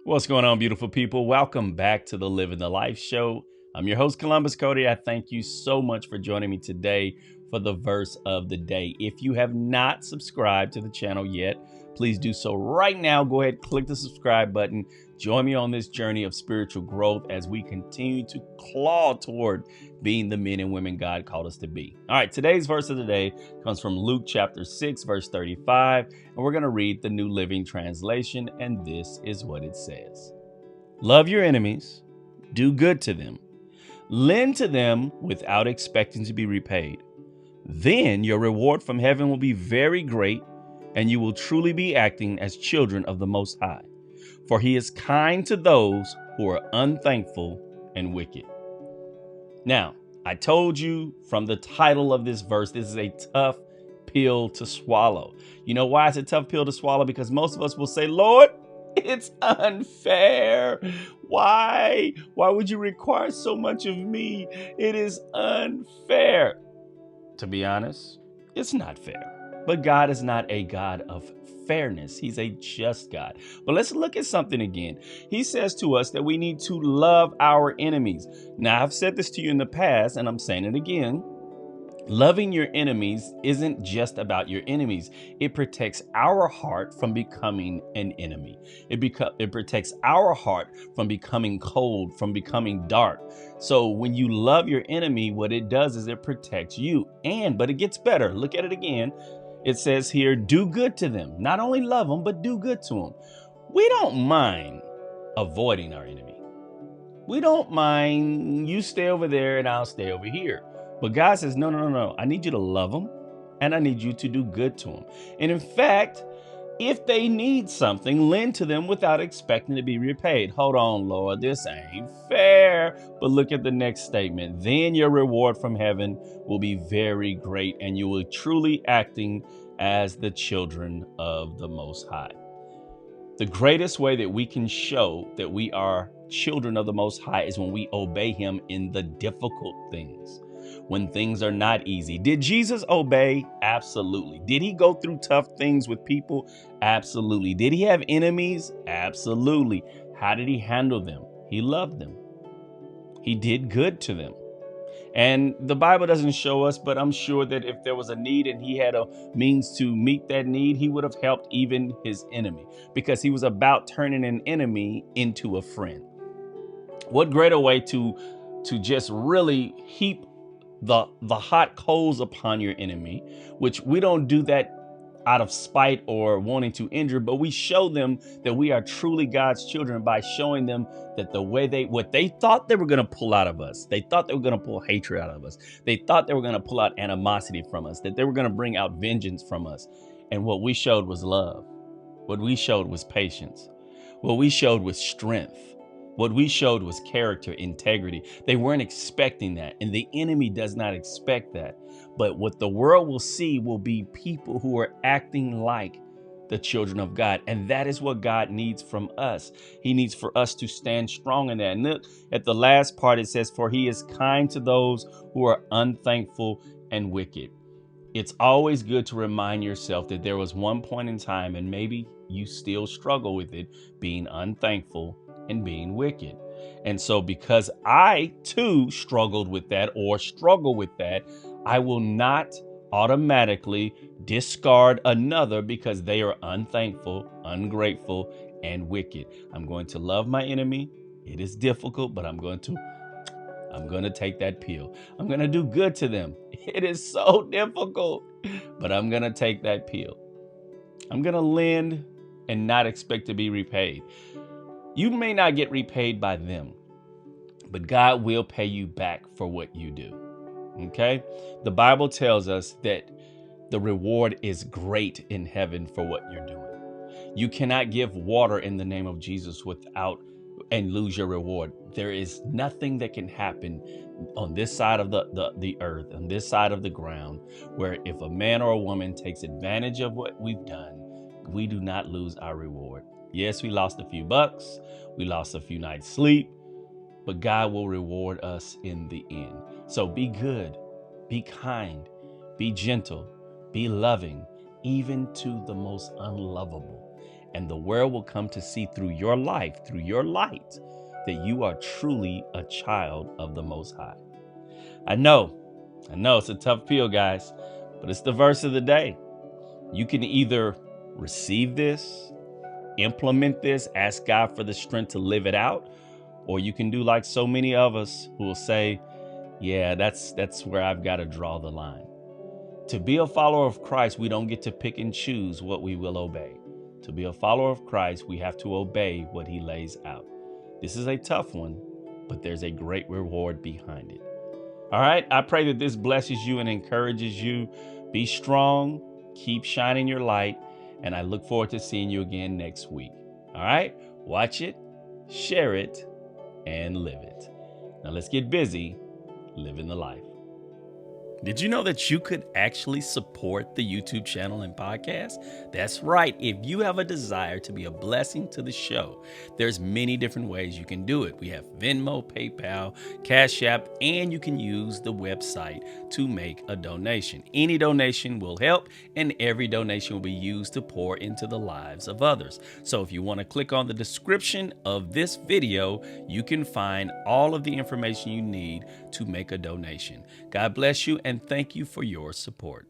What's going on, beautiful people? Welcome back to the Living the Life Show. I'm your host, Columbus Cody. I thank you so much for joining me today for the verse of the day. If you have not subscribed to the channel yet, please do so right now. Go ahead, click the subscribe button. Join me on this journey of spiritual growth as we continue to claw toward being the men and women God called us to be. All right, today's verse of the day comes from Luke chapter 6, verse 35, and we're going to read the New Living Translation, and this is what it says. Love your enemies, do good to them, lend to them without expecting to be repaid. Then your reward from heaven will be very great, and you will truly be acting as children of the Most High. For he is kind to those who are unthankful and wicked. Now, I told you from the title of this verse, this is a tough pill to swallow. You know why it's a tough pill to swallow? Because most of us will say, Lord, it's unfair. Why? Why would you require so much of me? It is unfair. To be honest, it's not fair. But God is not a God of fairness. He's a just God. But let's look at something again. He says to us that we need to love our enemies. Now, I've said this to you in the past, and I'm saying it again. Loving your enemies isn't just about your enemies. It protects our heart from becoming an enemy. It protects our heart from becoming cold, from becoming dark. So when you love your enemy, what it does is it protects you. But it gets better. Look at it again. It says here, do good to them. Not only love them, but do good to them. We don't mind avoiding our enemy. We don't mind you stay over there and I'll stay over here. But God says, no. I need you to love them and I need you to do good to them. And in fact, if they need something, lend to them without expecting to be repaid. Hold on, Lord, this ain't fair. But look at the next statement. Then your reward from heaven will be very great and you will truly acting as the children of the Most High. The greatest way that we can show that we are children of the Most High is when we obey him in the difficult things, when things are not easy. Did Jesus obey? Absolutely. Did he go through tough things with people? Absolutely. Did he have enemies? Absolutely. How did he handle them? He loved them. He did good to them. And the Bible doesn't show us, but I'm sure that if there was a need and he had a means to meet that need, he would have helped even his enemy, because he was about turning an enemy into a friend. What greater way to just really heap the hot coals upon your enemy, which we don't do that out of spite or wanting to injure, but we show them that we are truly God's children by showing them that what they thought they were going to pull out of us, they thought they were going to pull hatred out of us, they thought they were going to pull out animosity from us, that they were going to bring out vengeance from us. And what we showed was love. What we showed was patience. What we showed was strength. What we showed was character, integrity. They weren't expecting that, and the enemy does not expect that. But what the world will see will be people who are acting like the children of God, and that is what God needs from us. He needs for us to stand strong in that. And look at the last part. It says, for he is kind to those who are unthankful and wicked. It's always good to remind yourself that there was one point in time, and maybe you still struggle with it, being unthankful and being wicked. And so because I too struggled with that or struggle with that, I will not automatically discard another because they are unthankful, ungrateful, and wicked. I'm going to love my enemy. It is difficult, but I'm going to take that pill. I'm going to do good to them. It is so difficult, but I'm going to take that pill. I'm going to lend and not expect to be repaid. You may not get repaid by them, but God will pay you back for what you do. Okay? The Bible tells us that the reward is great in heaven for what you're doing. You cannot give water in the name of Jesus and lose your reward. There is nothing that can happen on this side of the earth, on this side of the ground, where if a man or a woman takes advantage of what we've done, we do not lose our reward. Yes, we lost a few bucks, we lost a few nights sleep, but God will reward us in the end. So be good, be kind, be gentle, be loving, even to the most unlovable. and the world will come to see through your life, through your light, that you are truly a child of the Most High. I know it's a tough pill, guys, but it's the verse of the day. You can either receive this, implement this, ask God for the strength to live it out, or you can do like so many of us who will say, yeah, that's where I've got to draw the line. To be a follower of Christ, we don't get to pick and choose what we will obey. To be a follower of Christ, we have to obey what he lays out. This is a tough one, but there's a great reward behind it. All right, I pray that this blesses you and encourages you. Be strong, keep shining your light, and I look forward to seeing you again next week. All right, watch it, share it, and live it. Now let's get busy living the life. Did you know that you could actually support the YouTube channel and podcast? That's right. If you have a desire to be a blessing to the show, there's many different ways you can do it. We have Venmo, PayPal, Cash App, and you can use the website to make a donation. Any donation will help, and every donation will be used to pour into the lives of others. So if you want to click on the description of this video, you can find all of the information you need to make a donation. God bless you, and thank you for your support.